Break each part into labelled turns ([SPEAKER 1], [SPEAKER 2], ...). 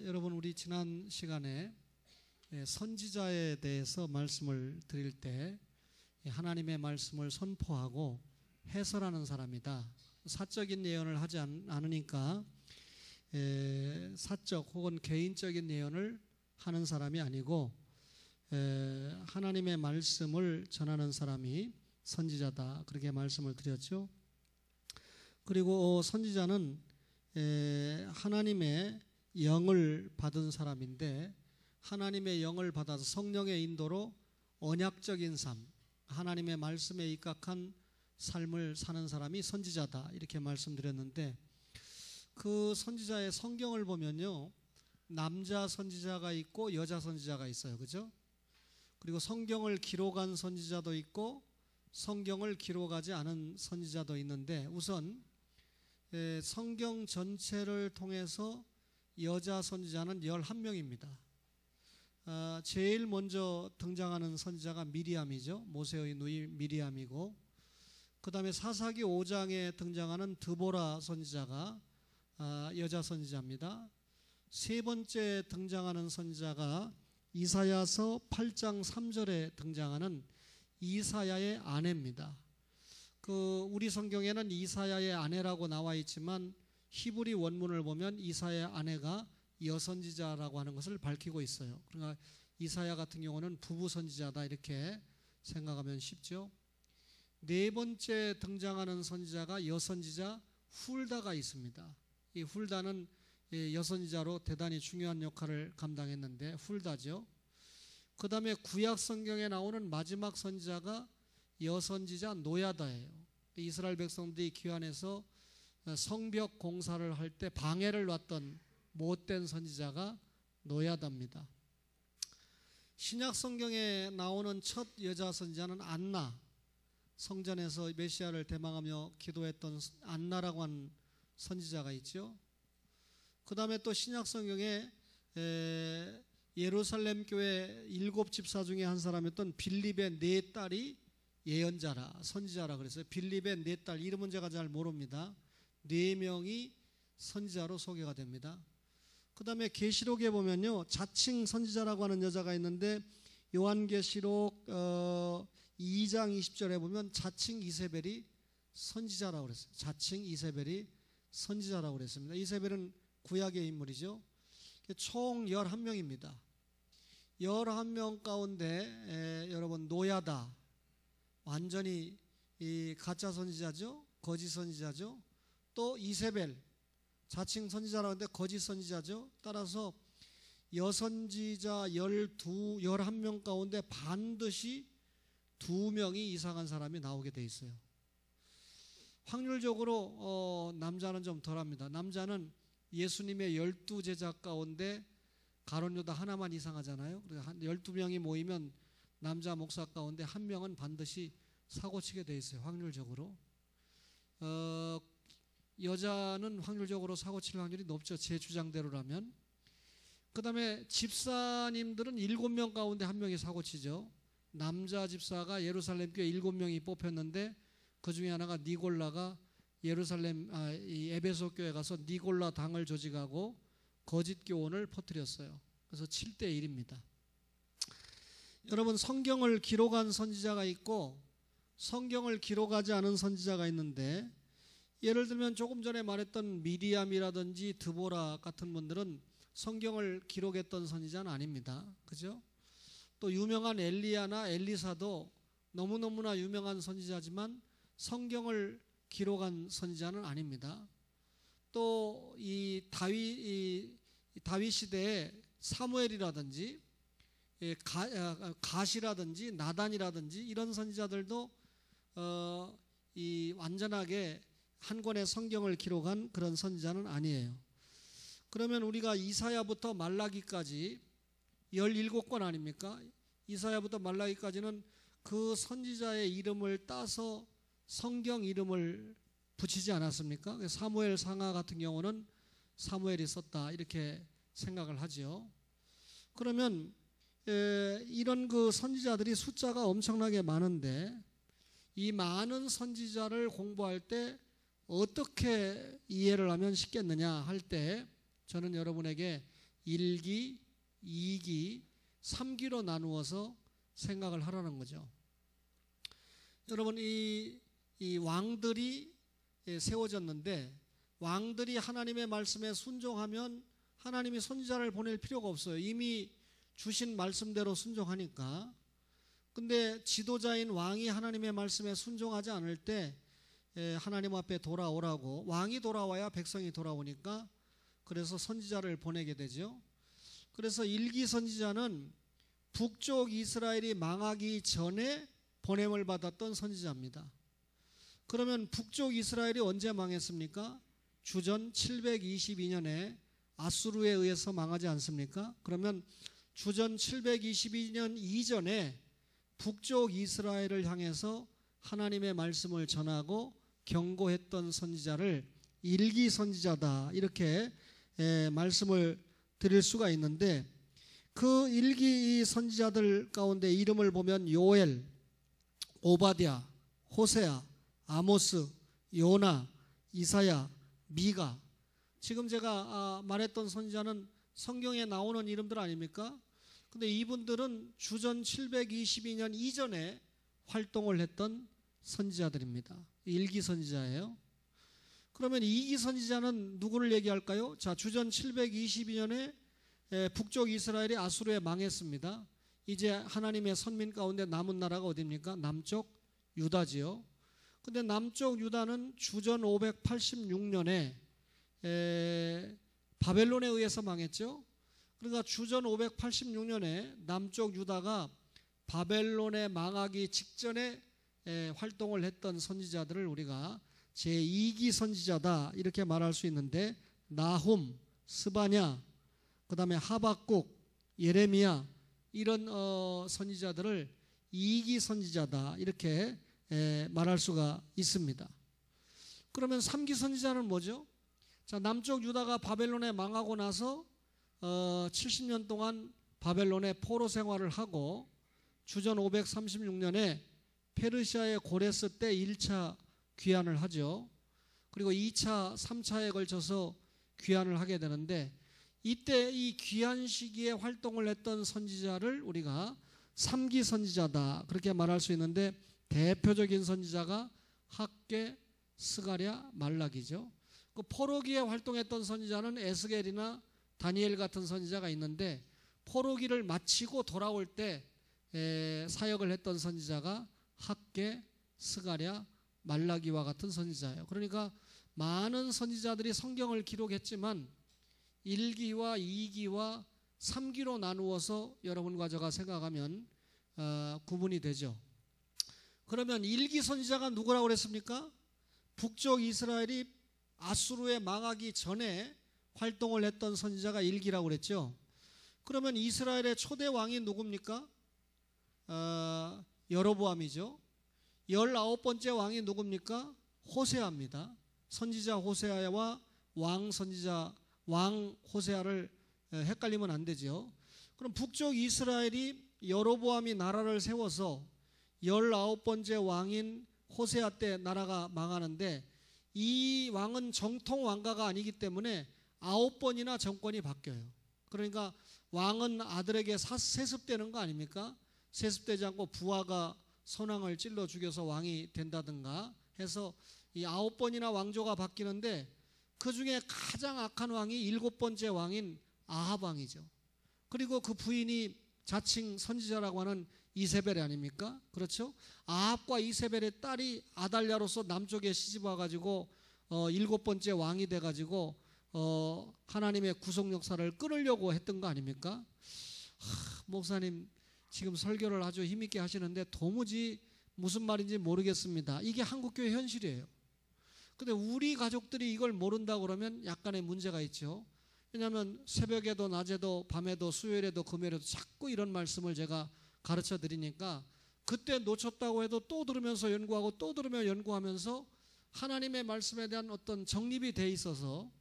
[SPEAKER 1] 여러분 우리 지난 시간에 선지자에 대해서 말씀을 드릴 때 하나님의 말씀을 선포하고 해설하는 사람이다. 사적인 예언을 하지 않으니까 사적 혹은 개인적인 예언을 하는 사람이 아니고 하나님의 말씀을 전하는 사람이 선지자다. 그렇게 말씀을 드렸죠. 그리고 선지자는 하나님의 영을 받은 사람인데 하나님의 영을 받아서 성령의 인도로 언약적인 삶, 하나님의 말씀에 입각한 삶을 사는 사람이 선지자다. 이렇게 말씀드렸는데 그 선지자의 성경을 보면요, 남자 선지자가 있고 여자 선지자가 있어요. 그죠? 그리고 성경을 기록한 선지자도 있고 성경을 기록하지 않은 선지자도 있는데 우선 성경 전체를 통해서 여자 선지자는 11명입니다. 제일 먼저 등장하는 선지자가 미리암이죠. 모세의 누이 미리암이고, 그 다음에 사사기 5장에 등장하는 드보라 선지자가 여자 선지자입니다. 세 번째 등장하는 선지자가 이사야서 8장 3절에 등장하는 이사야의 아내입니다. 우리 성경에는 이사야의 아내라고 나와 있지만 히브리 원문을 보면 이사야의 아내가 여선지자라고 하는 것을 밝히고 있어요. 그러니까 이사야 같은 경우는 부부 선지자다 이렇게 생각하면 쉽죠. 네 번째 등장하는 선지자가 여선지자 훌다가 있습니다. 이 훌다는 여선지자로 대단히 중요한 역할을 감당했는데 훌다죠. 그 다음에 구약 성경에 나오는 마지막 선지자가 여선지자 노야다예요. 이스라엘 백성들이 귀환해서 성벽 공사를 할 때 방해를 놨던 못된 선지자가 노야다입니다. 신약 성경에 나오는 첫 여자 선지자는 안나, 성전에서 메시아를 대망하며 기도했던 안나라고 하는 선지자가 있죠. 그 다음에 또 신약 성경에 예루살렘 교회 7집사 중에 한 사람이었던 빌립의 네 딸이 예언자라, 선지자라 그랬어요. 빌립의 네 딸, 이름은 제가 잘 모릅니다. 4명이 선지자로 소개가 됩니다. 그 다음에 계시록에 보면요, 자칭 선지자라고 하는 여자가 있는데 요한계시록 2장 20절에 보면 자칭 이세벨이 선지자라고 그랬어요. 자칭 이세벨이 선지자라고 그랬습니다. 이세벨은 구약의 인물이죠. 총 11명입니다. 11명 가운데 여러분 노야다, 완전히 이 가짜 선지자죠. 거짓 선지자죠. 또 이세벨, 자칭 선지자라고 하는데 거짓 선지자죠. 따라서 여선지자 11명 가운데 반드시 2명이 이상한 사람이 나오게 돼 있어요. 확률적으로 남자는 좀 덜합니다. 남자는 예수님의 12제자 가운데 가룟 유다 하나만 이상하잖아요. 그래서 12명이 모이면 남자 목사 가운데 1명은 반드시 사고치게 돼 있어요. 확률적으로. 여자는 확률적으로 사고칠 확률이 높죠. 제 주장대로라면. 그 다음에 집사님들은 7명 가운데 1명이 사고치죠. 남자 집사가 예루살렘 교회 7명이 뽑혔는데 그 중에 하나가 니골라가 이 에베소 교회 가서 니골라 당을 조직하고 거짓 교훈을 퍼뜨렸어요. 그래서 7대1입니다. 여러분, 성경을 기록한 선지자가 있고 성경을 기록하지 않은 선지자가 있는데, 예를 들면 조금 전에 말했던 미리암이라든지 드보라 같은 분들은 성경을 기록했던 선지자는 아닙니다. 그죠? 또 유명한 엘리야나 엘리사도 너무너무나 유명한 선지자지만 성경을 기록한 선지자는 아닙니다. 또 이 다윗 시대에 사무엘이라든지 갓이라든지 나단이라든지 이런 선지자들도 완전하게 한 권의 성경을 기록한 그런 선지자는 아니에요. 그러면 우리가 이사야부터 말라기까지 17권 아닙니까? 이사야부터 말라기까지는 그 선지자의 이름을 따서 성경 이름을 붙이지 않았습니까? 사무엘 상하 같은 경우는 사무엘이 썼다 이렇게 생각을 하죠. 그러면 이런 그 선지자들이 숫자가 엄청나게 많은데 이 많은 선지자를 공부할 때 어떻게 이해를 하면 쉽겠느냐 할 때 저는 여러분에게 1기, 2기, 3기로 나누어서 생각을 하라는 거죠. 여러분, 이 왕들이 세워졌는데 왕들이 하나님의 말씀에 순종하면 하나님이 선지자를 보낼 필요가 없어요. 이미 주신 말씀대로 순종하니까. 근데 지도자인 왕이 하나님의 말씀에 순종하지 않을 때 하나님 앞에 돌아오라고, 왕이 돌아와야 백성이 돌아오니까 그래서 선지자를 보내게 되죠. 그래서 1기 선지자는 북쪽 이스라엘이 망하기 전에 보냄을 받았던 선지자입니다. 그러면 북쪽 이스라엘이 언제 망했습니까? 주전 722년에 아수르에 의해서 망하지 않습니까? 그러면 주전 722년 이전에 북쪽 이스라엘을 향해서 하나님의 말씀을 전하고 경고했던 선지자를 1기 선지자다, 이렇게 말씀을 드릴 수가 있는데, 그 1기 선지자들 가운데 이름을 보면 요엘, 오바댜, 호세아, 아모스, 요나, 이사야, 미가. 지금 제가 말했던 선지자는 성경에 나오는 이름들 아닙니까? 근데 이분들은 주전 722년 이전에 활동을 했던 선지자들입니다. 1기 선지자예요. 그러면 2기 선지자는 누구를 얘기할까요? 자, 주전 722년에 북쪽 이스라엘이 아수르에 망했습니다. 이제 하나님의 선민 가운데 남은 나라가 어디입니까? 남쪽 유다지요. 근데 남쪽 유다는 주전 586년에 바벨론에 의해서 망했죠. 그러니까 주전 586년에 남쪽 유다가 바벨론에 망하기 직전에 활동을 했던 선지자들을 우리가 제2기 선지자다, 이렇게 말할 수 있는데, 나훔, 스바냐, 그 다음에 하박국, 예레미야, 이런 선지자들을 2기 선지자다, 이렇게 말할 수가 있습니다. 그러면 3기 선지자는 뭐죠? 자, 남쪽 유다가 바벨론에 망하고 나서 70년 동안 바벨론에 포로 생활을 하고 주전 536년에 페르시아의 고레스 때 1차 귀환을 하죠. 그리고 2차, 3차에 걸쳐서 귀환을 하게 되는데, 이때 이 귀환 시기에 활동을 했던 선지자를 우리가 3기 선지자다, 그렇게 말할 수 있는데, 대표적인 선지자가 학개, 스가랴, 말라기죠. 그 포로기에 활동했던 선지자는 에스겔이나 다니엘 같은 선지자가 있는데, 포로기를 마치고 돌아올 때 사역을 했던 선지자가 학개, 스가랴, 말라기와 같은 선지자예요. 그러니까 많은 선지자들이 성경을 기록했지만 1기와 2기와 3기로 나누어서 여러분과 제가 생각하면 구분이 되죠. 그러면 1기 선지자가 누구라고 그랬습니까? 북쪽 이스라엘이 아수르에 망하기 전에 활동을 했던 선지자가 1기라고 그랬죠. 그러면 이스라엘의 초대 왕이 누굽니까? 여로보암이죠. 19번째 왕이 누굽니까? 호세아입니다. 선지자 호세아와 왕 선지자 왕 호세아를 헷갈리면 안 되죠. 그럼 북쪽 이스라엘이 여로보암이 나라를 세워서 19번째 왕인 호세아 때 나라가 망하는데, 이 왕은 정통 왕가가 아니기 때문에 9번이나 정권이 바뀌어요. 그러니까 왕은 아들에게 세습되는 거 아닙니까? 세습되지 않고 부하가 선왕을 찔러 죽여서 왕이 된다든가 해서 이 9번이나 왕조가 바뀌는데, 그 중에 가장 악한 왕이 7번째 왕인 아합 왕이죠. 그리고 그 부인이 자칭 선지자라고 하는 이세벨이 아닙니까? 그렇죠? 아합과 이세벨의 딸이 아달랴로서 남쪽에 시집 와가지고 7번째 왕이 돼가지고 하나님의 구속 역사를 끊으려고 했던 거 아닙니까? 목사님 지금 설교를 아주 힘있게 하시는데 도무지 무슨 말인지 모르겠습니다. 이게 한국교회 현실이에요. 근데 우리 가족들이 이걸 모른다 그러면 약간의 문제가 있죠. 왜냐하면 새벽에도 낮에도 밤에도 수요일에도 금요일에도 자꾸 이런 말씀을 제가 가르쳐 드리니까, 그때 놓쳤다고 해도 또 들으면서 연구하고 또 들으며 연구하면서 하나님의 말씀에 대한 어떤 정립이 돼 있어서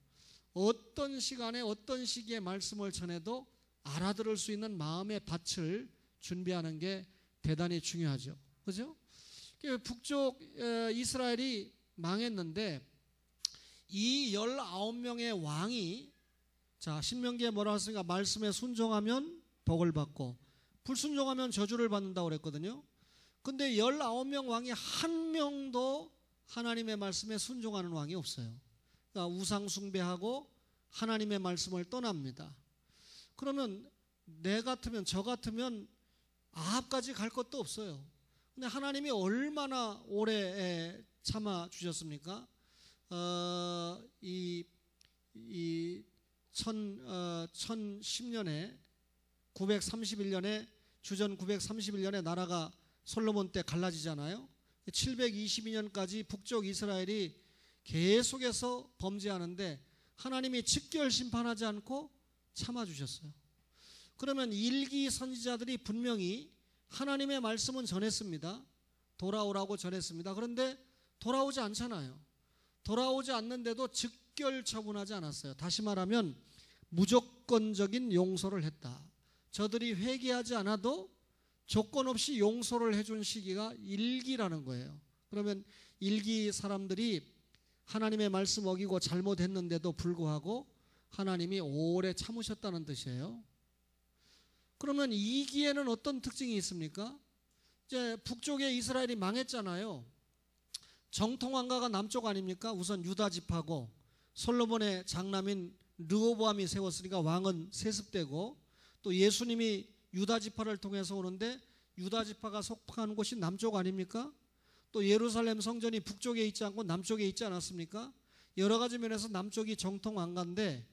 [SPEAKER 1] 어떤 시간에 어떤 시기에 말씀을 전해도 알아들을 수 있는 마음의 밭을 준비하는 게 대단히 중요하죠. 그죠? 북쪽 이스라엘이 망했는데 이 19명의 왕이 자, 신명기에 뭐라 했습니까? 말씀에 순종하면 복을 받고 불순종하면 저주를 받는다고 그랬거든요. 근데 19명 왕이 한 명도 하나님의 말씀에 순종하는 왕이 없어요. 그러니까 우상 숭배하고 하나님의 말씀을 떠납니다. 그러면 내 같으면, 저 같으면 아합까지 갈 것도 없어요. 근데 하나님이 얼마나 오래 참아 주셨습니까? 1010년에 931년에 주전 931년에 나라가 솔로몬 때 갈라지잖아요. 722년까지 북쪽 이스라엘이 계속해서 범죄하는데 하나님이 직결 심판하지 않고 참아주셨어요. 그러면 일기 선지자들이 분명히 하나님의 말씀은 전했습니다. 돌아오라고 전했습니다. 그런데 돌아오지 않잖아요. 돌아오지 않는데도 즉결 처분하지 않았어요. 다시 말하면 무조건적인 용서를 했다. 저들이 회개하지 않아도 조건 없이 용서를 해준 시기가 일기라는 거예요. 그러면 일기 사람들이 하나님의 말씀 어기고 잘못했는데도 불구하고 하나님이 오래 참으셨다는 뜻이에요. 그러면 2기에는 어떤 특징이 있습니까? 이제 북쪽에 이스라엘이 망했잖아요. 정통왕가가 남쪽 아닙니까? 우선 유다 집하고 솔로몬의 장남인 르호보암이 세웠으니까 왕은 세습되고, 또 예수님이 유다 지파를 통해서 오는데 유다 지파가 속한 곳이 남쪽 아닙니까? 또 예루살렘 성전이 북쪽에 있지 않고 남쪽에 있지 않았습니까? 여러 가지 면에서 남쪽이 정통 왕가인데,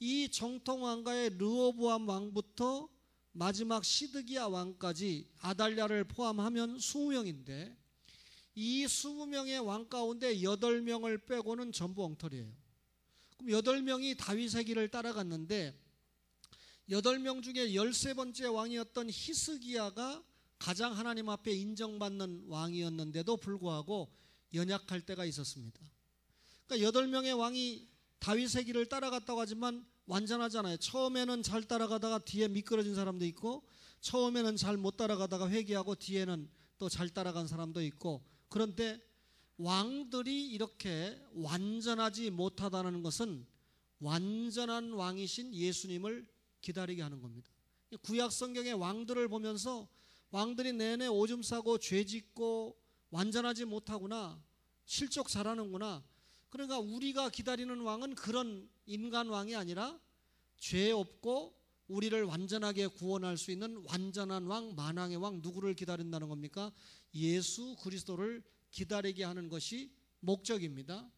[SPEAKER 1] 이 정통 왕가의 르호보암 왕부터 마지막 시드기야 왕까지 아달랴를 포함하면 20명인데 이 20명의 왕 가운데 8명을 빼고는 전부 엉터리예요. 그럼 8명이 다윗의 길을 따라갔는데 8명 중에 13번째 왕이었던 히스기야가 가장 하나님 앞에 인정받는 왕이었는데도 불구하고 연약할 때가 있었습니다. 그러니까 8명의 왕이 다윗의 길을 따라갔다고 하지만 완전하잖아요. 처음에는 잘 따라가다가 뒤에 미끄러진 사람도 있고, 처음에는 잘 못 따라가다가 회개하고 뒤에는 또 잘 따라간 사람도 있고, 그런데 왕들이 이렇게 완전하지 못하다는 것은 완전한 왕이신 예수님을 기다리게 하는 겁니다. 구약 성경의 왕들을 보면서 왕들이 내내 오줌 싸고 죄 짓고 완전하지 못하구나, 실족 잘하는구나. 그러니까 우리가 기다리는 왕은 그런 인간 왕이 아니라 죄 없고 우리를 완전하게 구원할 수 있는 완전한 왕, 만왕의 왕, 누구를 기다린다는 겁니까? 예수 그리스도를 기다리게 하는 것이 목적입니다.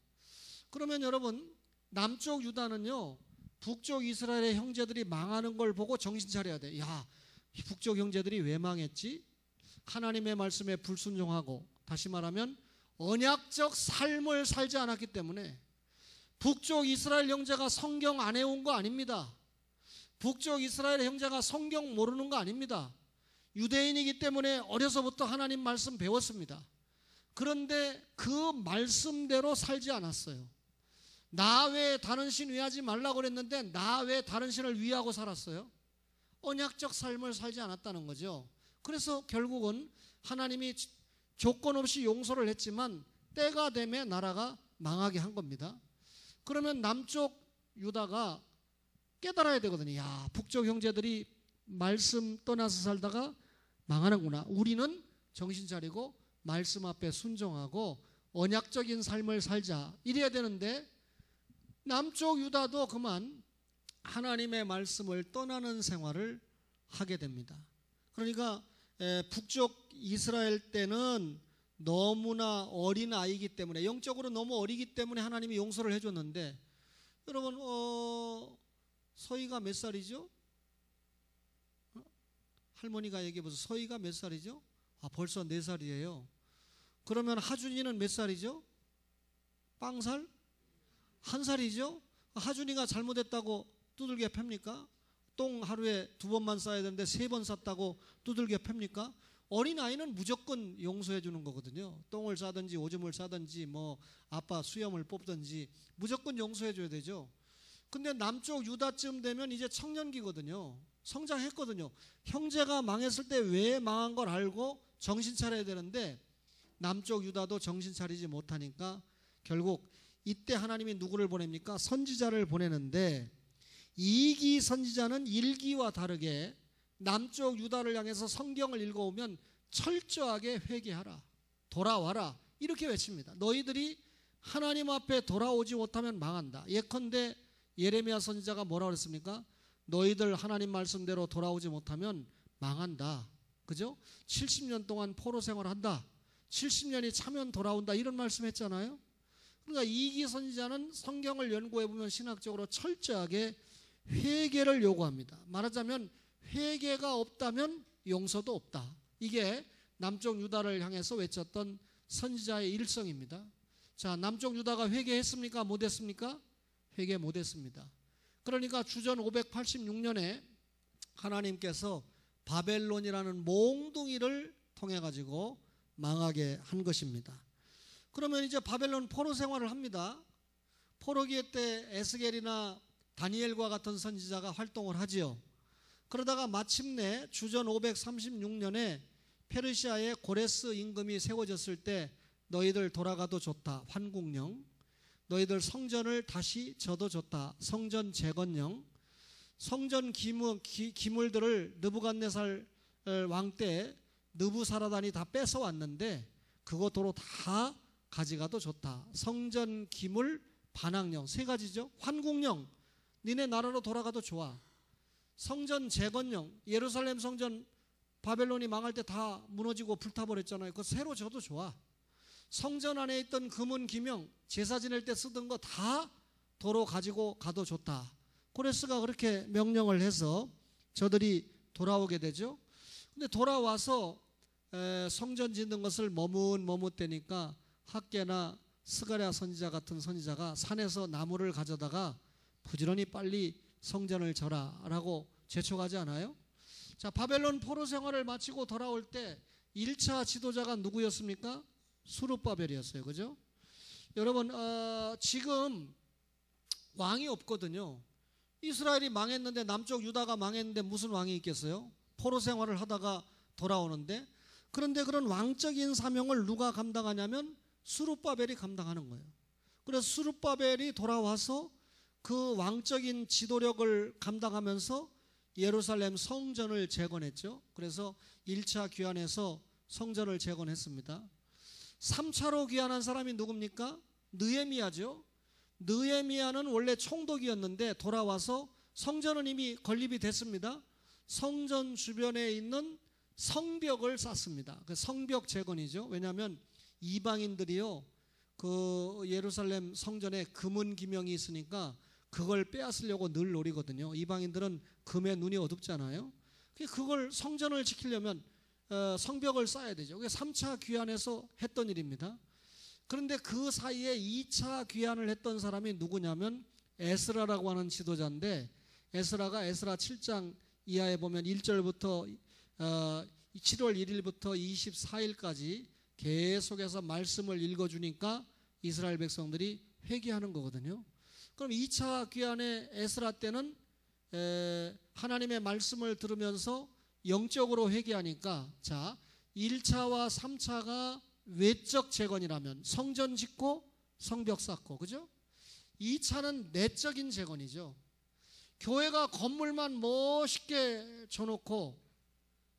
[SPEAKER 1] 그러면 여러분, 남쪽 유다는요, 북쪽 이스라엘의 형제들이 망하는 걸 보고 정신 차려야 돼. 야, 북쪽 형제들이 왜 망했지? 하나님의 말씀에 불순종하고, 다시 말하면 언약적 삶을 살지 않았기 때문에. 북쪽 이스라엘 형제가 성경 안 해온 거 아닙니다. 북쪽 이스라엘 형제가 성경 모르는 거 아닙니다. 유대인이기 때문에 어려서부터 하나님 말씀 배웠습니다. 그런데 그 말씀대로 살지 않았어요. 나 외에 다른 신 위하지 말라고 그랬는데 나 외에 다른 신을 위하고 살았어요. 언약적 삶을 살지 않았다는 거죠. 그래서 결국은 하나님이 조건 없이 용서를 했지만 때가 되면 나라가 망하게 한 겁니다. 그러면 남쪽 유다가 깨달아야 되거든요. 야, 북쪽 형제들이 말씀 떠나서 살다가 망하는구나. 우리는 정신 차리고 말씀 앞에 순종하고 언약적인 삶을 살자, 이래야 되는데 남쪽 유다도 그만 하나님의 말씀을 떠나는 생활을 하게 됩니다. 그러니까 북쪽 이스라엘 때는 너무나 어린 아이이기 때문에, 영적으로 너무 어리기 때문에 하나님이 용서를 해줬는데, 여러분 서희가 몇 살이죠? 할머니가 얘기해보세요. 서희가 몇 살이죠? 아, 벌써 4살이에요. 그러면 하준이는 몇 살이죠? 빵살? 1살이죠? 하준이가 잘못했다고 두들겨 팹니까? 똥 하루에 2번만 싸야 되는데 3번 쌌다고 두들겨 팹니까? 어린아이는 무조건 용서해 주는 거거든요. 똥을 싸든지 오줌을 싸든지 뭐 아빠 수염을 뽑든지 무조건 용서해 줘야 되죠. 근데 남쪽 유다쯤 되면 이제 청년기거든요. 성장했거든요. 형제가 망했을 때 왜 망한 걸 알고 정신 차려야 되는데 남쪽 유다도 정신 차리지 못하니까 결국 이때 하나님이 누구를 보냅니까? 선지자를 보내는데 2기 선지자는 1기와 다르게 남쪽 유다를 향해서 성경을 읽어오면 철저하게 회개하라, 돌아와라, 이렇게 외칩니다. 너희들이 하나님 앞에 돌아오지 못하면 망한다. 예컨대 예레미야 선지자가 뭐라고 그랬습니까? 너희들 하나님 말씀대로 돌아오지 못하면 망한다. 그죠? 70년 동안 포로 생활한다. 70년이 차면 돌아온다. 이런 말씀했잖아요. 그러니까 이기 선지자는 성경을 연구해 보면 신학적으로 철저하게 회개를 요구합니다. 말하자면 회개가 없다면 용서도 없다. 이게 남쪽 유다를 향해서 외쳤던 선지자의 일성입니다. 자, 남쪽 유다가 회개했습니까? 못했습니까? 회개 못했습니다. 그러니까 주전 586년에 하나님께서 바벨론이라는 몽둥이를 통해 가지고 망하게 한 것입니다. 그러면 이제 바벨론 포로 생활을 합니다. 포로기에 때 에스겔이나 다니엘과 같은 선지자가 활동을 하지요. 그러다가 마침내 주전 536년에 페르시아의 고레스 임금이 세워졌을 때 너희들 돌아가도 좋다, 환국령. 너희들 성전을 다시 져도 좋다, 성전 재건령. 성전 기물들을 느부갓네살 왕 때 느부사라단이 다 뺏어왔는데 그거 도로 다 가져가도 좋다. 성전 기물 반항령, 세 가지죠. 환국령, 니네 나라로 돌아가도 좋아. 성전 재건령, 예루살렘 성전 바벨론이 망할 때 다 무너지고 불타버렸잖아요. 그거 새로 져도 좋아. 성전 안에 있던 금은 기명, 제사 지낼 때 쓰던 거 다 도로 가지고 가도 좋다. 고레스가 그렇게 명령을 해서 저들이 돌아오게 되죠. 근데 돌아와서 성전 짓는 것을 머뭇대니까 학개나 스가랴 선지자 같은 선지자가 산에서 나무를 가져다가 부지런히 빨리 성전을 져라라고 재촉하지 않아요? 자, 바벨론 포로 생활을 마치고 돌아올 때 1차 지도자가 누구였습니까? 수룹바벨이었어요. 그죠? 여러분, 지금 왕이 없거든요. 이스라엘이 망했는데, 남쪽 유다가 망했는데 무슨 왕이 있겠어요? 포로 생활을 하다가 돌아오는데. 그런데 그런 왕적인 사명을 누가 감당하냐면 수룹바벨이 감당하는 거예요. 그래서 수룹바벨이 돌아와서 그 왕적인 지도력을 감당하면서 예루살렘 성전을 재건했죠. 그래서 1차 귀환에서 성전을 재건했습니다. 3차로 귀환한 사람이 누굽니까? 느헤미야죠. 느헤미야는 원래 총독이었는데 돌아와서 성전은 이미 건립이 됐습니다. 성전 주변에 있는 성벽을 쌓습니다. 그 성벽 재건이죠. 왜냐하면 이방인들이요, 그 예루살렘 성전에 금은 기명이 있으니까 그걸 빼앗으려고 늘 노리거든요. 이방인들은 금에 눈이 어둡잖아요. 그걸 성전을 지키려면 성벽을 쌓아야 되죠. 그게 3차 귀환에서 했던 일입니다. 그런데 그 사이에 2차 귀환을 했던 사람이 누구냐면 에스라라고 하는 지도자인데, 에스라가 에스라 7장 이하에 보면 1절부터 7월 1일부터 24일까지 계속해서 말씀을 읽어주니까 이스라엘 백성들이 회개하는 거거든요. 그럼 2차 귀환의 에스라 때는 하나님의 말씀을 들으면서 영적으로 회개하니까, 자, 1차와 3차가 외적 재건이라면 성전 짓고 성벽 쌓고, 그죠? 2차는 내적인 재건이죠. 교회가 건물만 멋있게 줘놓고,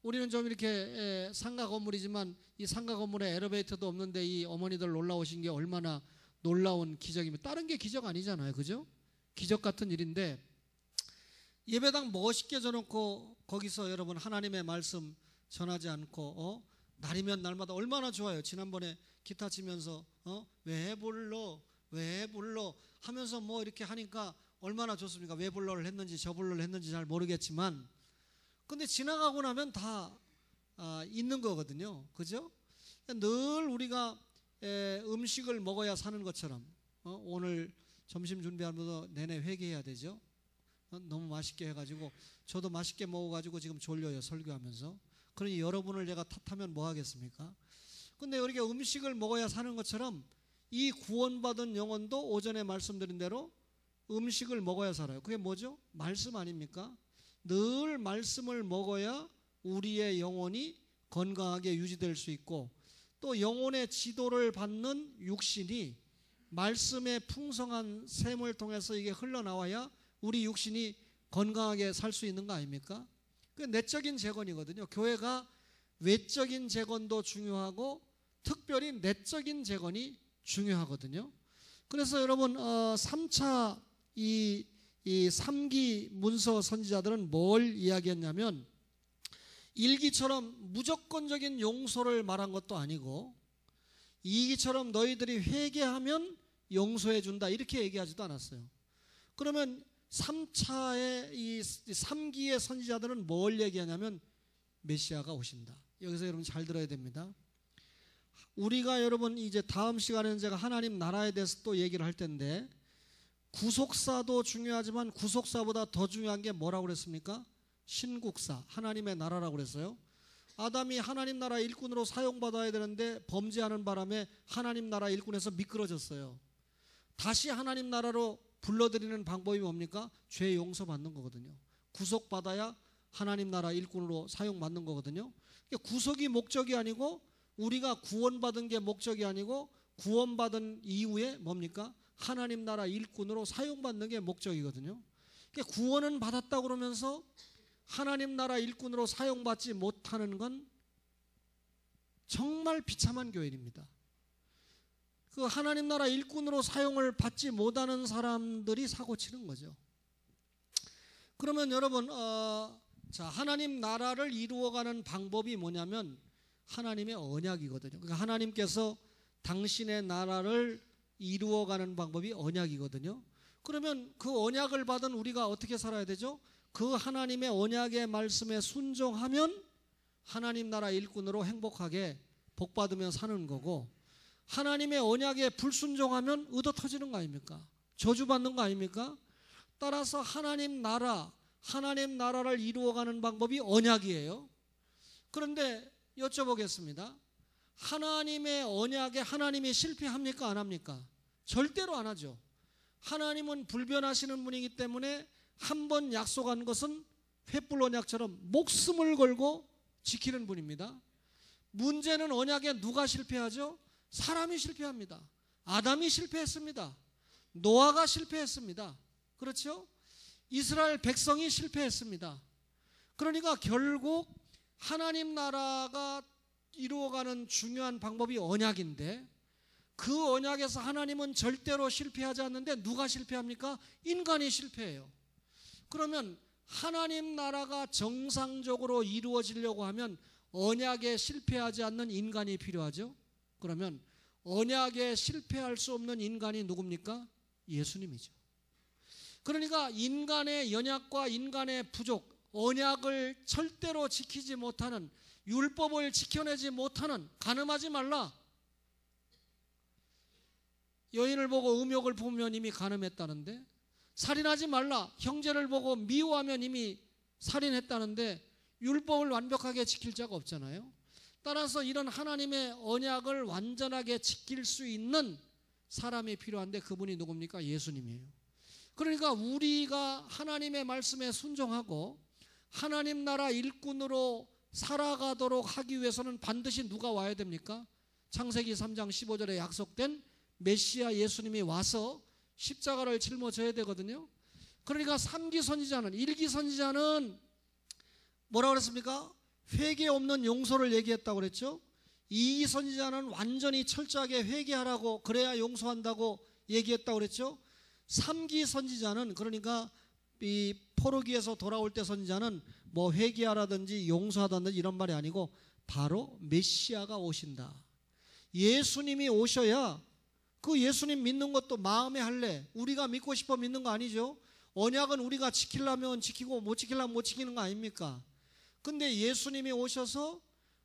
[SPEAKER 1] 우리는 좀 이렇게 상가 건물이지만 이 상가 건물에 엘리베이터도 없는데 이 어머니들 올라오신 게 얼마나 놀라운 기적입니다. 다른 게 기적 아니잖아요, 그죠? 기적 같은 일인데, 예배당 멋있게 줘놓고 거기서 여러분 하나님의 말씀 전하지 않고 날이면 날마다 얼마나 좋아요. 지난번에 기타 치면서 왜 불러 하면서 뭐 이렇게 하니까 얼마나 좋습니까? 왜 불러를 했는지 저 불러를 했는지 잘 모르겠지만, 근데 지나가고 나면 다 있는 거거든요. 그죠? 늘 우리가 음식을 먹어야 사는 것처럼 오늘 점심 준비하면서 내내 회개해야 되죠. 너무 맛있게 해가지고 저도 맛있게 먹어가지고 지금 졸려요, 설교하면서. 그러니 여러분을 제가 탓하면 뭐 하겠습니까? 근데 우리가 음식을 먹어야 사는 것처럼 이 구원받은 영혼도 오전에 말씀드린 대로 음식을 먹어야 살아요. 그게 뭐죠? 말씀 아닙니까? 늘 말씀을 먹어야 우리의 영혼이 건강하게 유지될 수 있고, 또 영혼의 지도를 받는 육신이 말씀의 풍성한 샘을 통해서 이게 흘러나와야 우리 육신이 건강하게 살 수 있는 거 아닙니까? 그 내적인 재건이거든요. 교회가 외적인 재건도 중요하고 특별히 내적인 재건이 중요하거든요. 그래서 여러분 3차 이 3기 문서 선지자들은 뭘 이야기했냐면 1기처럼 무조건적인 용서를 말한 것도 아니고 2기처럼 너희들이 회개하면 용서해 준다 이렇게 얘기하지도 않았어요. 그러면 3차의 이 3기의 선지자들은 뭘 얘기하냐면 메시아가 오신다. 여기서 여러분 잘 들어야 됩니다. 우리가 여러분 이제 다음 시간에는 제가 하나님 나라에 대해서 또 얘기를 할 텐데 구속사도 중요하지만 구속사보다 더 중요한 게 뭐라고 그랬습니까? 신국사, 하나님의 나라라고 그랬어요. 아담이 하나님 나라 일꾼으로 사용받아야 되는데 범죄하는 바람에 하나님 나라 일꾼에서 미끄러졌어요. 다시 하나님 나라로 불러들이는 방법이 뭡니까? 죄 용서받는 거거든요. 구속받아야 하나님 나라 일꾼으로 사용받는 거거든요. 구속이 목적이 아니고 우리가 구원받은 게 목적이 아니고 구원받은 이후에 뭡니까? 하나님 나라 일꾼으로 사용받는 게 목적이거든요. 구원은 받았다 그러면서 하나님 나라 일꾼으로 사용받지 못하는 건 정말 비참한 교회입니다. 그 하나님 나라 일꾼으로 사용을 받지 못하는 사람들이 사고치는 거죠. 그러면 여러분 자, 하나님 나라를 이루어가는 방법이 뭐냐면 하나님의 언약이거든요. 그러니까 하나님께서 당신의 나라를 이루어가는 방법이 언약이거든요. 그러면 그 언약을 받은 우리가 어떻게 살아야 되죠? 그 하나님의 언약의 말씀에 순종하면 하나님 나라 일꾼으로 행복하게 복받으며 사는 거고, 하나님의 언약에 불순종하면 얻어 터지는 거 아닙니까? 저주받는 거 아닙니까? 따라서 하나님 나라를 이루어가는 방법이 언약이에요. 그런데 여쭤보겠습니다. 하나님의 언약에 하나님이 실패합니까? 안 합니까? 절대로 안 하죠. 하나님은 불변하시는 분이기 때문에 한 번 약속한 것은 횃불 언약처럼 목숨을 걸고 지키는 분입니다. 문제는 언약에 누가 실패하죠? 사람이 실패합니다. 아담이 실패했습니다. 노아가 실패했습니다. 그렇죠? 이스라엘 백성이 실패했습니다. 그러니까 결국 하나님 나라가 이루어가는 중요한 방법이 언약인데, 그 언약에서 하나님은 절대로 실패하지 않는데 누가 실패합니까? 인간이 실패해요. 그러면 하나님 나라가 정상적으로 이루어지려고 하면 언약에 실패하지 않는 인간이 필요하죠. 그러면 언약에 실패할 수 없는 인간이 누굽니까? 예수님이죠. 그러니까 인간의 연약과 인간의 부족, 언약을 절대로 지키지 못하는, 율법을 지켜내지 못하는, 간음하지 말라. 여인을 보고 음욕을 보면 이미 간음했다는데, 살인하지 말라. 형제를 보고 미워하면 이미 살인했다는데 율법을 완벽하게 지킬 자가 없잖아요. 따라서 이런 하나님의 언약을 완전하게 지킬 수 있는 사람이 필요한데 그분이 누굽니까? 예수님이에요. 그러니까 우리가 하나님의 말씀에 순종하고 하나님 나라 일꾼으로 살아가도록 하기 위해서는 반드시 누가 와야 됩니까? 창세기 3장 15절에 약속된 메시아 예수님이 와서 십자가를 짊어져야 되거든요. 그러니까 3기 선지자는, 1기 선지자는 뭐라고 그랬습니까? 회개 없는 용서를 얘기했다고 그랬죠. 2기 선지자는 완전히 철저하게 회개하라고, 그래야 용서한다고 얘기했다고 그랬죠. 3기 선지자는, 그러니까 이 포로기에서 돌아올 때 선지자는 뭐 회개하라든지 용서하다든지 이런 말이 아니고 바로 메시아가 오신다. 예수님이 오셔야, 그 예수님 믿는 것도 마음에 할래, 우리가 믿고 싶어 믿는 거 아니죠. 언약은 우리가 지키려면 지키고 못 지키려면 못 지키는 거 아닙니까? 근데 예수님이 오셔서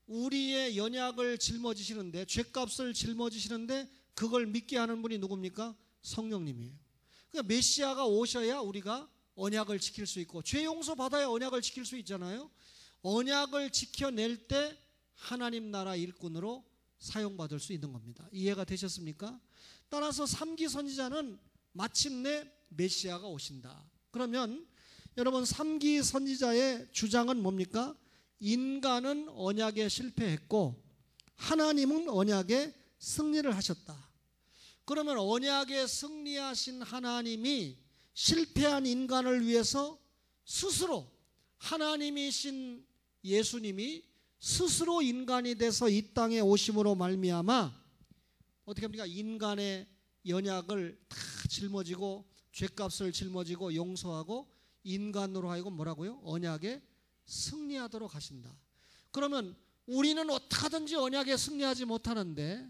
[SPEAKER 1] 우리의 연약을 짊어지시는데, 죄값을 짊어지시는데 그걸 믿게 하는 분이 누굽니까? 성령님이에요. 그러니까 메시아가 오셔야 우리가 언약을 지킬 수 있고, 죄 용서 받아야 언약을 지킬 수 있잖아요. 언약을 지켜낼 때 하나님 나라 일꾼으로 사용받을 수 있는 겁니다. 이해가 되셨습니까? 따라서 3기 선지자는 마침내 메시아가 오신다. 그러면 여러분 3기 선지자의 주장은 뭡니까? 인간은 언약에 실패했고 하나님은 언약에 승리를 하셨다. 그러면 언약에 승리하신 하나님이 실패한 인간을 위해서 스스로 하나님이신 예수님이 스스로 인간이 돼서 이 땅에 오심으로 말미암아 어떻게 합니까? 인간의 연약을 다 짊어지고 죄값을 짊어지고 용서하고 인간으로 하여금 뭐라고요? 언약에 승리하도록 하신다. 그러면 우리는 어떻게든지 언약에 승리하지 못하는데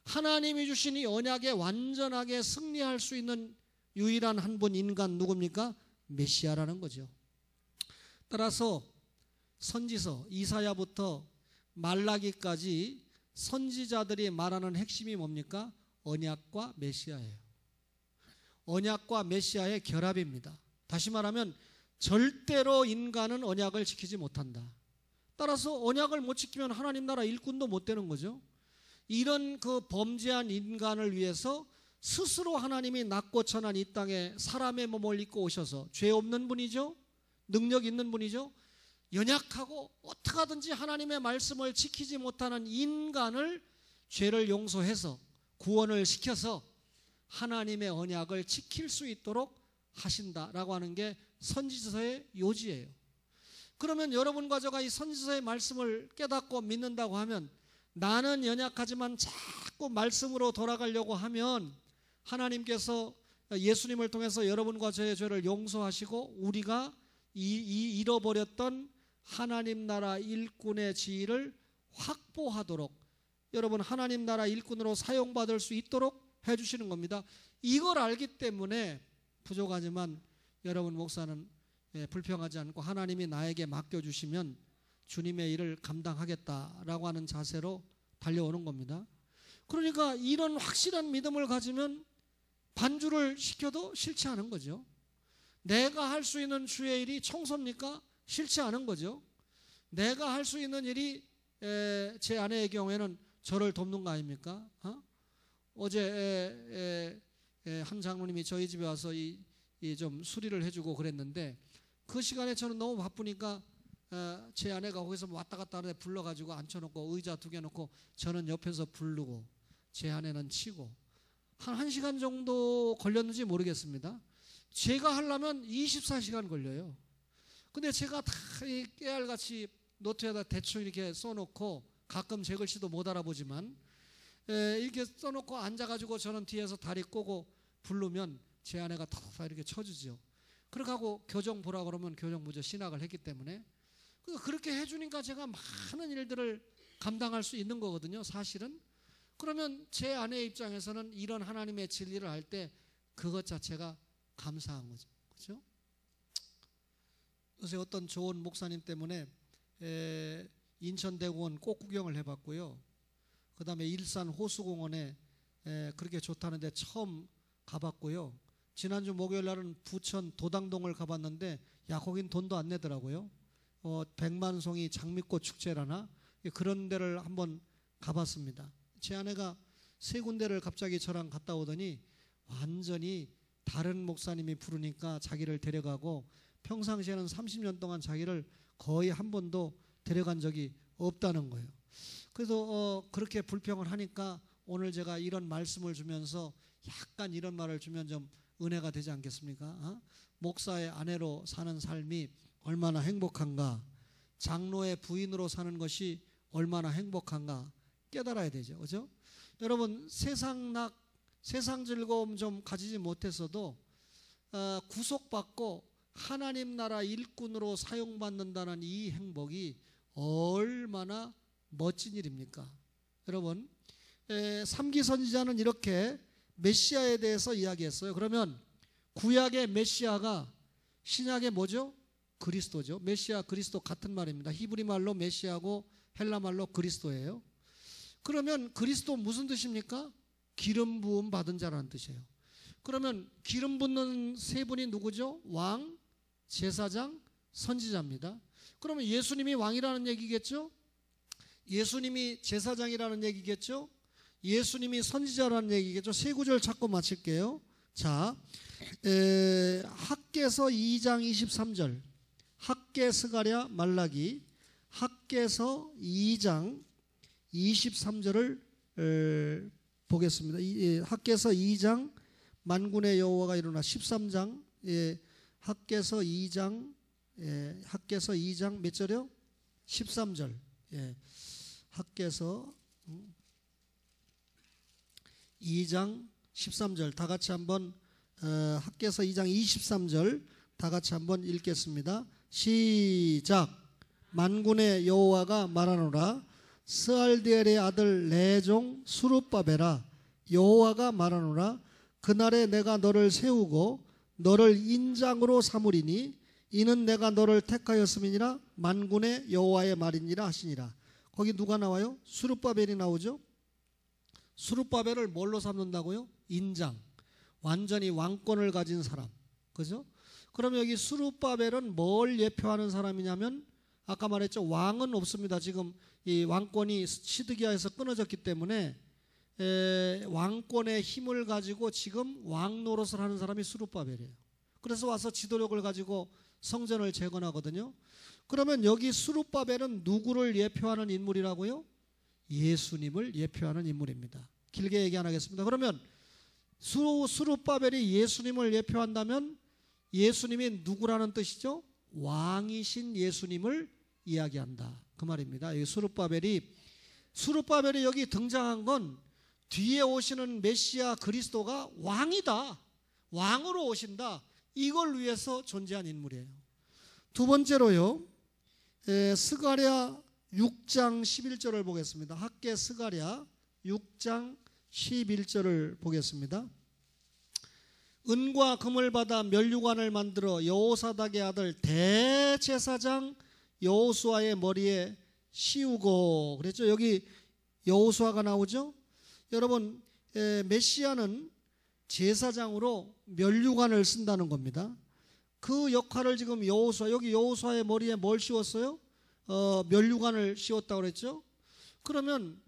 [SPEAKER 1] 하나님이 주신 이 언약에 완전하게 승리할 수 있는 유일한 한 분 인간 누굽니까? 메시아라는 거죠. 따라서 선지서 이사야부터 말라기까지 선지자들이 말하는 핵심이 뭡니까? 언약과 메시아예요. 언약과 메시아의 결합입니다. 다시 말하면 절대로 인간은 언약을 지키지 못한다. 따라서 언약을 못 지키면 하나님 나라 일꾼도 못 되는 거죠. 이런 그 범죄한 인간을 위해서 스스로 하나님이 낮고 천한 이 땅에 사람의 몸을 입고 오셔서 죄 없는 분이죠. 능력 있는 분이죠. 연약하고 어떻게 하든지 하나님의 말씀을 지키지 못하는 인간을 죄를 용서해서 구원을 시켜서 하나님의 언약을 지킬 수 있도록 하신다라고 하는 게 선지서의 요지예요. 그러면 여러분과 제가 이 선지서의 말씀을 깨닫고 믿는다고 하면 나는 연약하지만 자꾸 말씀으로 돌아가려고 하면 하나님께서 예수님을 통해서 여러분과 저의 죄를 용서하시고 우리가 잃어버렸던 하나님 나라 일꾼의 지위를 확보하도록 여러분 하나님 나라 일꾼으로 사용받을 수 있도록 해주시는 겁니다. 이걸 알기 때문에 부족하지만 여러분 목사는 불평하지 않고 하나님이 나에게 맡겨주시면 주님의 일을 감당하겠다라고 하는 자세로 달려오는 겁니다. 그러니까 이런 확실한 믿음을 가지면 반주를 시켜도 싫지 않은 거죠. 내가 할 수 있는 주의 일이 청소입니까? 싫지 않은 거죠. 내가 할 수 있는 일이 제 아내의 경우에는 저를 돕는 거 아닙니까? 어제 한 장로님이 저희 집에 와서 좀 수리를 해주고 그랬는데 그 시간에 저는 너무 바쁘니까 제 아내가 거기서 왔다 갔다 하는데 불러가지고 앉혀놓고 의자 두 개 놓고 저는 옆에서 부르고 제 아내는 치고 한 1시간 정도 걸렸는지 모르겠습니다. 제가 하려면 24시간 걸려요. 근데 제가 다 깨알같이 노트에다 대충 이렇게 써놓고 가끔 제 글씨도 못 알아보지만 이렇게 써놓고 앉아가지고 저는 뒤에서 다리 꼬고 부르면 제 아내가 다 이렇게 쳐주죠. 그렇게 하고 교정 보라 그러면 교정 무조 신학을 했기 때문에 그렇게 해주니까 제가 많은 일들을 감당할 수 있는 거거든요. 사실은. 그러면 제 아내의 입장에서는 이런 하나님의 진리를 알 때 그것 자체가 감사한 거죠. 그렇죠? 요새 어떤 좋은 목사님 때문에 인천대공원 꽃 구경을 해봤고요. 그 다음에 일산 호수공원에 그렇게 좋다는데 처음 가봤고요. 지난주 목요일 날은 부천 도당동을 가봤는데 야 거긴 돈도 안 내더라고요. 백만송이 장미꽃 축제라나 그런 데를 한번 가봤습니다. 제 아내가 세 군데를 갑자기 저랑 갔다 오더니 완전히 다른 목사님이 부르니까 자기를 데려가고 평상시에는 30년 동안 자기를 거의 한 번도 데려간 적이 없다는 거예요. 그래서 그렇게 불평을 하니까 오늘 제가 이런 말씀을 주면서 약간 이런 말을 주면 좀 은혜가 되지 않겠습니까? 목사의 아내로 사는 삶이 얼마나 행복한가, 장로의 부인으로 사는 것이 얼마나 행복한가 깨달아야 되죠. 그죠? 여러분 세상 즐거움 좀 가지지 못했어도 구속받고 하나님 나라 일꾼으로 사용받는다는 이 행복이 얼마나 멋진 일입니까? 여러분 3기 선지자는 이렇게 메시아에 대해서 이야기했어요. 그러면 구약의 메시아가 신약의 뭐죠? 그리스도죠. 메시아 그리스도 같은 말입니다. 히브리 말로 메시아고 헬라 말로 그리스도예요. 그러면 그리스도 무슨 뜻입니까? 기름 부음 받은 자라는 뜻이에요. 그러면 기름 붓는 세 분이 누구죠? 왕, 제사장, 선지자입니다. 그러면 예수님이 왕이라는 얘기겠죠? 예수님이 제사장이라는 얘기겠죠? 예수님이 선지자라는 얘기겠죠? 세 구절 찾고 마칠게요. 자, 학개서 2장 23절, 학개 스가랴 말라기, 학개서 2장 23절을 보겠습니다. 학개서 2장 만군의 여호와가 일어나 13장 학개서 2장 예, 학개서 2장 몇 절이요? 13절. 예, 학개서 2장 13절 다 같이 한번 학개서 2장 23절 다 같이 한번 읽겠습니다. 시작. 만군의 여호와가 말하노라. 스알디엘의 아들 내 종 스룹바벨아, 여호와가 말하노라. 그날에 내가 너를 세우고 너를 인장으로 삼으리니 이는 내가 너를 택하였음이니라. 만군의 여호와의 말이니라 하시니라. 거기 누가 나와요? 스룹바벨이 나오죠. 스룹바벨을 뭘로 삼는다고요? 인장, 완전히 왕권을 가진 사람, 그죠? 그럼 여기 스룹바벨은 뭘 예표하는 사람이냐면, 아까 말했죠, 왕은 없습니다. 지금 이 왕권이 시드기야에서 끊어졌기 때문에 왕권의 힘을 가지고 지금 왕 노릇을 하는 사람이 스룹바벨이에요. 그래서 와서 지도력을 가지고 성전을 재건하거든요. 그러면 여기 스룹바벨은 누구를 예표하는 인물이라고요? 예수님을 예표하는 인물입니다. 길게 얘기 안 하겠습니다. 그러면 스룹바벨이 예수님을 예표한다면 예수님이 누구라는 뜻이죠? 왕이신 예수님을 이야기한다, 그 말입니다. 이 스룹바벨이 여기 등장한 건 뒤에 오시는 메시아 그리스도가 왕이다, 왕으로 오신다, 이걸 위해서 존재한 인물이에요. 두 번째로요, 스가랴 6장 11절을 보겠습니다. 학개 스가랴 6장 11절을 보겠습니다. 은과 금을 받아 면류관을 만들어 여호사닥의 아들 대제사장 여호수아의 머리에 씌우고 그랬죠. 여기 여호수아가 나오죠. 여러분, 메시아는 제사장으로 면류관을 쓴다는 겁니다. 그 역할을 지금 여호수아, 여기 여호수아의 머리에 뭘 씌웠어요? 면류관을 씌웠다고 그랬죠. 그러면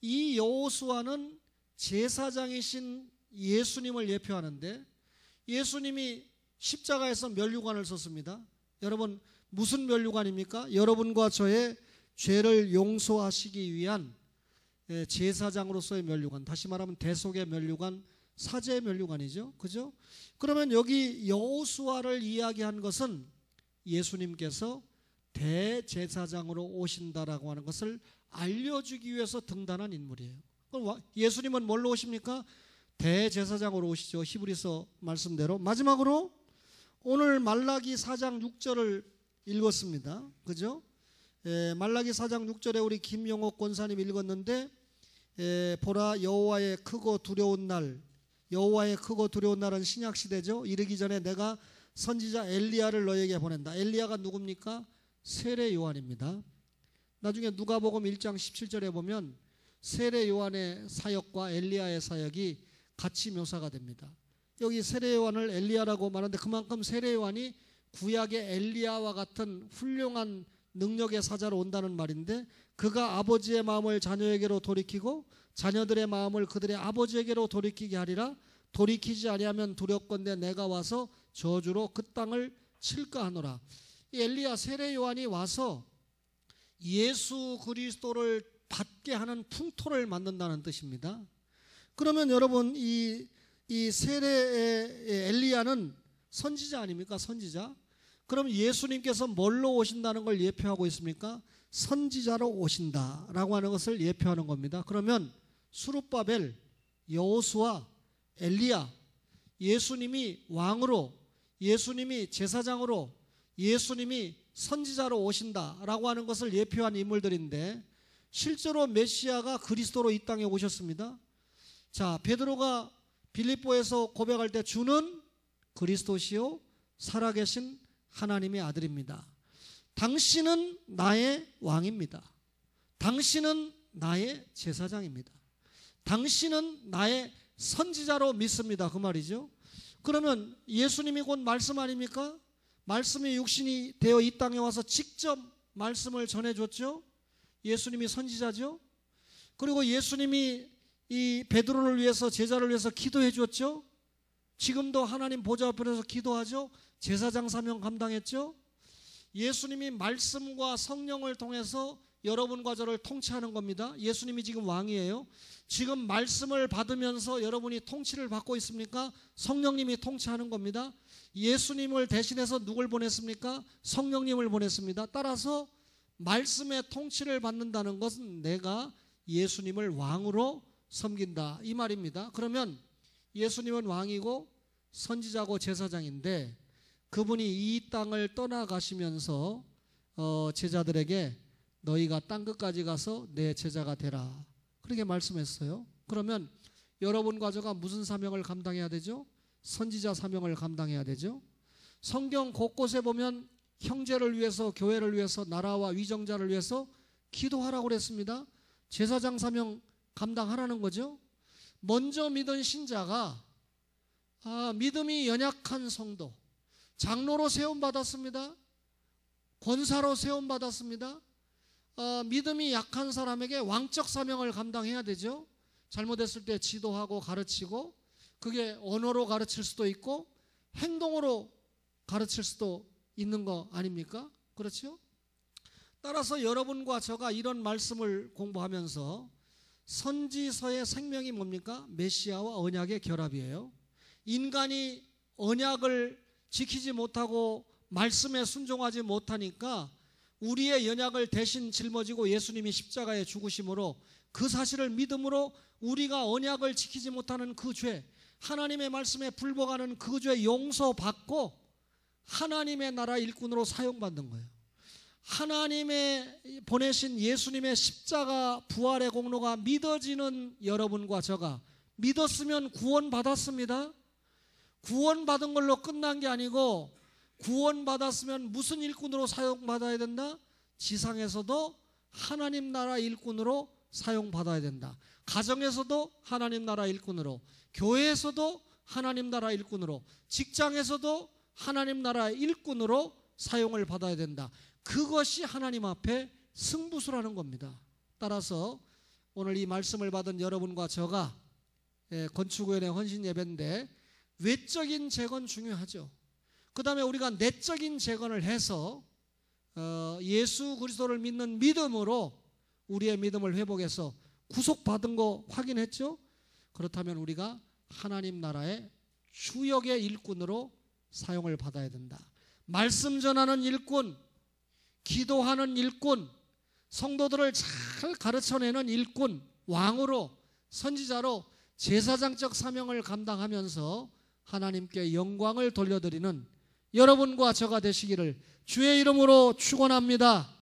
[SPEAKER 1] 이 여호수아는 제사장이신 예수님을 예표하는데, 예수님이 십자가에서 면류관을 썼습니다. 여러분, 무슨 면류관입니까? 여러분과 저의 죄를 용서하시기 위한 제사장으로서의 면류관, 다시 말하면 대속의 면류관, 사제의 면류관이죠. 그죠? 그러면 여기 여호수아를 이야기한 것은 예수님께서 대제사장으로 오신다라고 하는 것을 알려주기 위해서 등단한 인물이에요. 그럼 예수님은 뭘로 오십니까? 대제사장으로 오시죠. 히브리서 말씀대로. 마지막으로 오늘 말라기 4장 6절을 읽었습니다. 그죠? 말라기 4장 6절에 우리 김용옥 권사님 읽었는데, 보라 여호와의 크고 두려운 날, 여호와의 크고 두려운 날은 신약시대죠. 이르기 전에 내가 선지자 엘리야를 너에게 보낸다. 엘리야가 누굽니까? 세례 요한입니다. 나중에 누가복음 1장 17절에 보면 세례 요한의 사역과 엘리야의 사역이 같이 묘사가 됩니다. 여기 세례 요한을 엘리야라고 말하는데, 그만큼 세례 요한이 구약의 엘리야와 같은 훌륭한 능력의 사자로 온다는 말인데, 그가 아버지의 마음을 자녀에게로 돌이키고 자녀들의 마음을 그들의 아버지에게로 돌이키게 하리라. 돌이키지 아니하면 두렵건대 내가 와서 저주로 그 땅을 칠까 하노라. 이 엘리야 세례 요한이 와서 예수 그리스도를 받게 하는 풍토를 만든다는 뜻입니다. 그러면 여러분, 이 세례의 엘리야는 선지자 아닙니까? 선지자. 그럼 예수님께서 뭘로 오신다는 걸 예표하고 있습니까? 선지자로 오신다라고 하는 것을 예표하는 겁니다. 그러면 스룹바벨, 여호수아, 엘리야, 예수님이 왕으로, 예수님이 제사장으로, 예수님이 선지자로 오신다라고 하는 것을 예표한 인물들인데, 실제로 메시아가 그리스도로 이 땅에 오셨습니다. 자, 베드로가 빌립보에서 고백할 때 주는 그리스도시요 살아계신 하나님의 아들입니다. 당신은 나의 왕입니다. 당신은 나의 제사장입니다. 당신은 나의 선지자로 믿습니다, 그 말이죠. 그러면 예수님이 곧 말씀 아닙니까? 말씀이 육신이 되어 이 땅에 와서 직접 말씀을 전해줬죠. 예수님이 선지자죠. 그리고 예수님이 이 베드로를 위해서, 제자를 위해서 기도해 줬죠. 지금도 하나님 보좌 앞에서 기도하죠. 제사장 사명 감당했죠. 예수님이 말씀과 성령을 통해서 여러분과 저를 통치하는 겁니다. 예수님이 지금 왕이에요. 지금 말씀을 받으면서 여러분이 통치를 받고 있습니까? 성령님이 통치하는 겁니다. 예수님을 대신해서 누굴 보냈습니까? 성령님을 보냈습니다. 따라서 말씀의 통치를 받는다는 것은 내가 예수님을 왕으로 섬긴다 이 말입니다. 그러면 예수님은 왕이고 선지자고 제사장인데 그분이 이 땅을 떠나가시면서 제자들에게 너희가 땅끝까지 가서 내 제자가 되라 그렇게 말씀했어요. 그러면 여러분과 저가 무슨 사명을 감당해야 되죠? 선지자 사명을 감당해야 되죠. 성경 곳곳에 보면 형제를 위해서, 교회를 위해서, 나라와 위정자를 위해서 기도하라고 그랬습니다. 제사장 사명 감당하라는 거죠. 먼저 믿은 신자가 믿음이 연약한 성도, 장로로 세움받았습니다. 권사로 세움받았습니다. 믿음이 약한 사람에게 왕적 사명을 감당해야 되죠. 잘못했을 때 지도하고 가르치고, 그게 언어로 가르칠 수도 있고 행동으로 가르칠 수도 있는 거 아닙니까? 그렇죠? 따라서 여러분과 저가 이런 말씀을 공부하면서 선지서의 생명이 뭡니까? 메시아와 언약의 결합이에요. 인간이 언약을 지키지 못하고 말씀에 순종하지 못하니까 우리의 연약을 대신 짊어지고 예수님이 십자가에 죽으심으로 그 사실을 믿음으로 우리가 언약을 지키지 못하는 그 죄, 하나님의 말씀에 불복하는 그 죄 용서받고 하나님의 나라 일꾼으로 사용받는 거예요. 하나님의 보내신 예수님의 십자가 부활의 공로가 믿어지는 여러분과 저가 믿었으면 구원받았습니다. 구원받은 걸로 끝난 게 아니고 구원받았으면 무슨 일꾼으로 사용받아야 된다? 지상에서도 하나님 나라 일꾼으로 사용받아야 된다. 가정에서도 하나님 나라 일꾼으로, 교회에서도 하나님 나라 일꾼으로, 직장에서도 하나님 나라 일꾼으로 사용을 받아야 된다. 그것이 하나님 앞에 승부수라는 겁니다. 따라서 오늘 이 말씀을 받은 여러분과 저가 건축의원의 헌신 예배인데 외적인 재건 중요하죠. 그 다음에 우리가 내적인 재건을 해서 예수 그리스도를 믿는 믿음으로 우리의 믿음을 회복해서 구속받은 거 확인했죠? 그렇다면 우리가 하나님 나라의 주역의 일꾼으로 사용을 받아야 된다. 말씀 전하는 일꾼, 기도하는 일꾼, 성도들을 잘 가르쳐내는 일꾼, 왕으로, 선지자로 제사장적 사명을 감당하면서 하나님께 영광을 돌려드리는 여러분과 저가 되시기를 주의 이름으로 축원합니다.